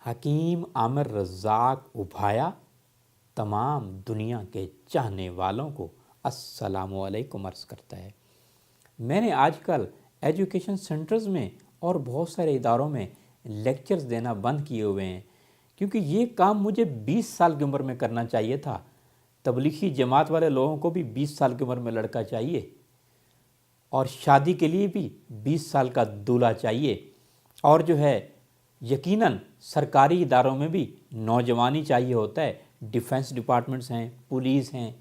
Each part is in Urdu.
حکیم عامر رزاق ابھایا تمام دنیا کے چاہنے والوں کو السلام علیکم عرض کرتا ہے۔ میں نے آج کل ایجوکیشن سینٹرز میں اور بہت سارے اداروں میں لیکچرز دینا بند کیے ہوئے ہیں، کیونکہ یہ کام مجھے 20 سال کی عمر میں کرنا چاہیے تھا۔ تبلیغی جماعت والے لوگوں کو بھی 20 سال کی عمر میں لڑکا چاہیے، اور شادی کے لیے بھی 20 سال کا دولہا چاہیے، اور جو ہے یقیناً سرکاری اداروں میں بھی نوجوانی چاہیے ہوتا ہے، ڈیفنس ڈپارٹمنٹس ہیں، پولیس ہیں،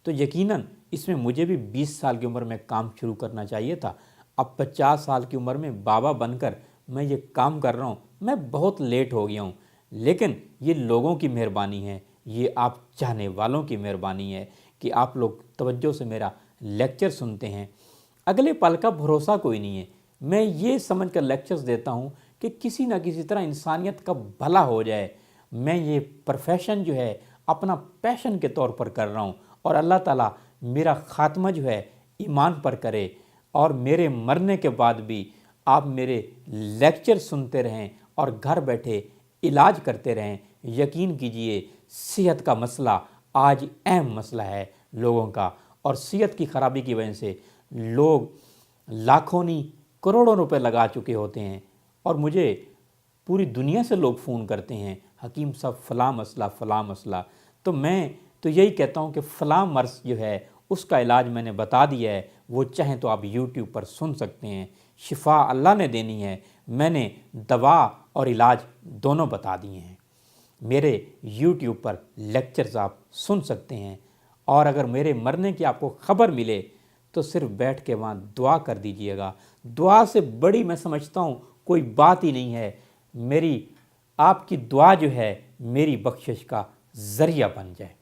تو یقیناً اس میں مجھے بھی 20 سال کی عمر میں کام شروع کرنا چاہیے تھا۔ اب 50 سال کی عمر میں بابا بن کر میں یہ کام کر رہا ہوں، میں بہت لیٹ ہو گیا ہوں، لیکن یہ لوگوں کی مہربانی ہے، یہ آپ چاہنے والوں کی مہربانی ہے کہ آپ لوگ توجہ سے میرا لیکچر سنتے ہیں۔ اگلے پل کا بھروسہ کوئی نہیں ہے، میں یہ سمجھ کر لیکچرز دیتا ہوں کہ کسی نہ کسی طرح انسانیت کا بھلا ہو جائے۔ میں یہ پروفیشن جو ہے اپنا پیشن کے طور پر کر رہا ہوں، اور اللہ تعالیٰ میرا خاتمہ جو ہے ایمان پر کرے، اور میرے مرنے کے بعد بھی آپ میرے لیکچر سنتے رہیں اور گھر بیٹھے علاج کرتے رہیں۔ یقین کیجئے صحت کا مسئلہ آج اہم مسئلہ ہے لوگوں کا، اور صحت کی خرابی کی وجہ سے لوگ لاکھوں نہیں کروڑوں روپے لگا چکے ہوتے ہیں، اور مجھے پوری دنیا سے لوگ فون کرتے ہیں، حکیم صاحب فلاں مسئلہ فلاں مسئلہ۔ تو میں تو یہی کہتا ہوں کہ فلاں مرض جو ہے اس کا علاج میں نے بتا دیا ہے، وہ چاہیں تو آپ یوٹیوب پر سن سکتے ہیں۔ شفا اللہ نے دینی ہے، میں نے دوا اور علاج دونوں بتا دیے ہیں۔ میرے یوٹیوب پر لیکچرز آپ سن سکتے ہیں، اور اگر میرے مرنے کی آپ کو خبر ملے تو صرف بیٹھ کے وہاں دعا کر دیجئے گا۔ دعا سے بڑی میں سمجھتا ہوں کوئی بات ہی نہیں ہے۔ میری آپ کی دعا جو ہے میری بخشش کا ذریعہ بن جائے۔